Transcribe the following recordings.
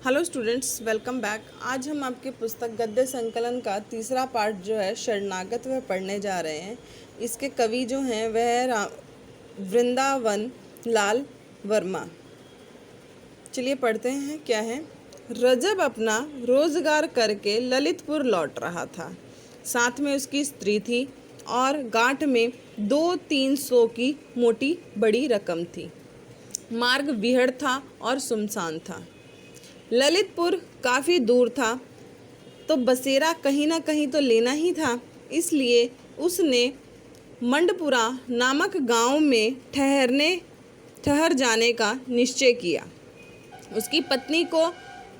Hello students, welcome back. आज हम आपके पुस्तक गद्य संकलन का तीसरा पार्ट जो है शरणागत वह पढ़ने जा रहे हैं। इसके कवि जो हैं वह वृंदावन लाल वर्मा। चलिए पढ़ते हैं क्या है। रजब अपना रोजगार करके ललितपुर लौट रहा था। साथ में उसकी स्त्री थी और गांठ में 200-300 की मोटी बड़ी रकम थी। मार्ग विहड़ था और सुनसान था। ललितपुर काफ़ी दूर था तो बसेरा कहीं ना कहीं तो लेना ही था। इसलिए उसने मंडपुरा नामक गांव में ठहर जाने का निश्चय किया। उसकी पत्नी को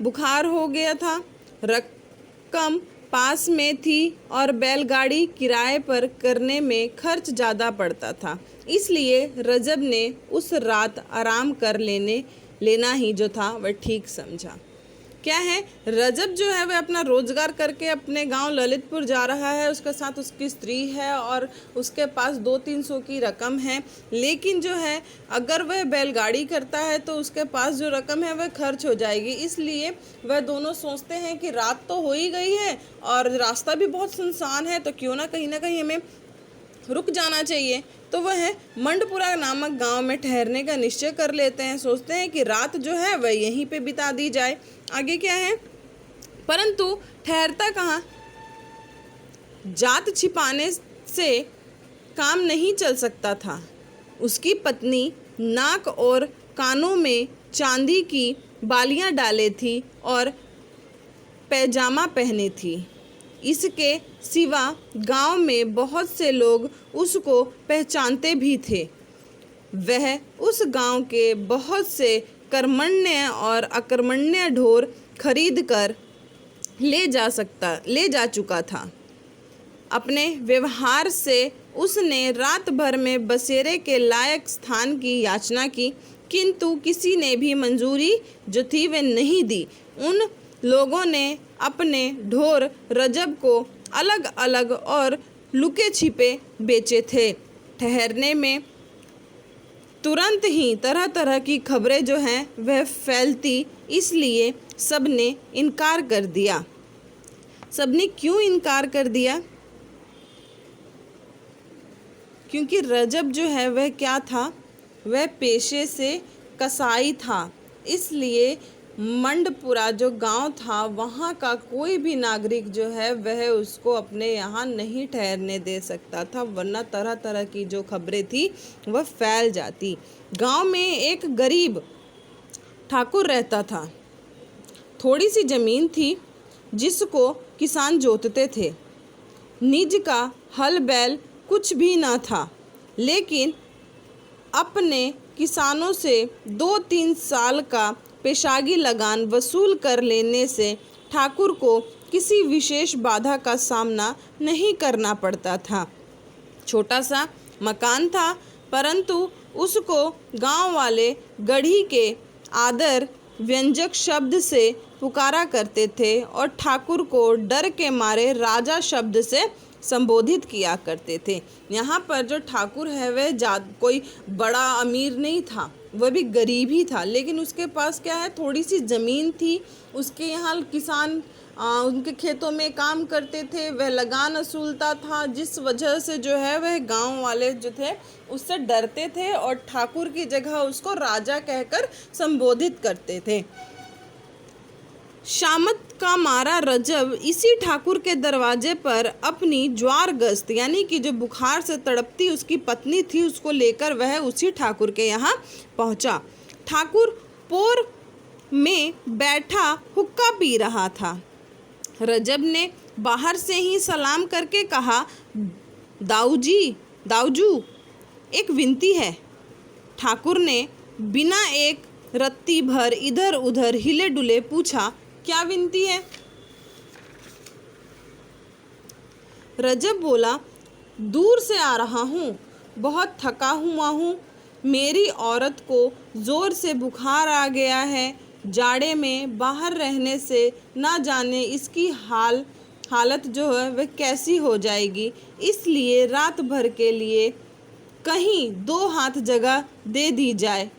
बुखार हो गया था, रकम पास में थी और बैलगाड़ी किराए पर करने में खर्च ज़्यादा पड़ता था। इसलिए रजब ने उस रात आराम कर लेना ही जो था वह ठीक समझा। क्या है, रजब जो है वह अपना रोजगार करके अपने गांव ललितपुर जा रहा है। उसके साथ उसकी स्त्री है और उसके पास 200-300 की रकम है। लेकिन जो है अगर वह बैलगाड़ी करता है तो उसके पास जो रकम है वह खर्च हो जाएगी। इसलिए वह दोनों सोचते हैं कि रात तो हो ही गई है और रास्ता भी बहुत सुनसान है, तो क्यों ना कहीं हमें रुक जाना चाहिए। तो वह मंडपुरा नामक गांव में ठहरने का निश्चय कर लेते हैं। सोचते हैं कि रात जो है वह यहीं पे बिता दी जाए। आगे क्या है, परंतु ठहरता कहाँ। जात छिपाने से काम नहीं चल सकता था। उसकी पत्नी नाक और कानों में चांदी की बालियां डाले थी और पैजामा पहने थी। इसके सिवा गांव में बहुत से लोग उसको पहचानते भी थे। वह उस गांव के बहुत से कर्मण्य और अकर्मण्य ढोर खरीद कर ले जा चुका था। अपने व्यवहार से उसने रात भर में बसेरे के लायक स्थान की याचना की, किंतु किसी ने भी मंजूरी जो थी वह नहीं दी। उन लोगों ने अपने ढोर रजब को अलग अलग और लुके छिपे बेचे थे। ठहरने में तुरंत ही तरह तरह की खबरें जो हैं वह फैलती, इसलिए सबने इनकार कर दिया। सबने क्यों इनकार कर दिया? क्योंकि रजब जो है वह क्या था, वह पेशे से कसाई था। इसलिए मंडपुरा जो गांव था वहाँ का कोई भी नागरिक जो है वह उसको अपने यहाँ नहीं ठहरने दे सकता था, वरना तरह तरह की जो खबरें थी वह फैल जाती। गांव में एक गरीब ठाकुर रहता था। थोड़ी सी ज़मीन थी जिसको किसान जोतते थे। निज का हल बैल कुछ भी ना था, लेकिन अपने किसानों से 2-3 साल का पेशागी लगान वसूल कर लेने से ठाकुर को किसी विशेष बाधा का सामना नहीं करना पड़ता था। छोटा सा मकान था, परंतु उसको गांव वाले गढ़ी के आदर व्यंजक शब्द से पुकारा करते थे और ठाकुर को डर के मारे राजा शब्द से संबोधित किया करते थे। यहाँ पर जो ठाकुर है वह कोई बड़ा अमीर नहीं था, वह भी गरीब ही था, लेकिन उसके पास क्या है, थोड़ी सी ज़मीन थी। उसके यहाँ किसान उनके खेतों में काम करते थे, वह लगान वसूलता था, जिस वजह से जो है वह गांव वाले जो थे उससे डरते थे और ठाकुर की जगह उसको राजा कहकर संबोधित करते थे। शामत का मारा रजब इसी ठाकुर के दरवाजे पर अपनी ज्वारग्रस्त यानी कि जो बुखार से तड़पती उसकी पत्नी थी उसको लेकर वह उसी ठाकुर के यहाँ पहुँचा। ठाकुर पोर में बैठा हुक्का पी रहा था। रजब ने बाहर से ही सलाम करके कहा, दाऊजू एक विनती है। ठाकुर ने बिना एक रत्ती भर इधर उधर हिले डुले पूछा, क्या विनती है? रजब बोला, दूर से आ रहा हूँ, बहुत थका हुआ हूँ। मेरी औरत को ज़ोर से बुखार आ गया है। जाड़े में बाहर रहने से ना जाने इसकी हालत जो है वह कैसी हो जाएगी। इसलिए रात भर के लिए कहीं 2 हाथ जगह दे दी जाए।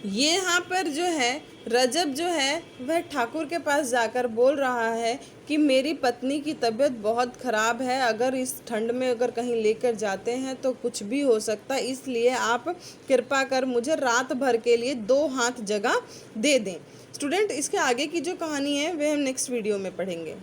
ये यहाँ पर जो है रजब जो है वह ठाकुर के पास जाकर बोल रहा है कि मेरी पत्नी की तबीयत बहुत ख़राब है, अगर इस ठंड में अगर कहीं लेकर जाते हैं तो कुछ भी हो सकता है, इसलिए आप कृपा कर मुझे रात भर के लिए 2 हाथ जगह दे दें। स्टूडेंट, इसके आगे की जो कहानी है वह हम नेक्स्ट वीडियो में पढ़ेंगे।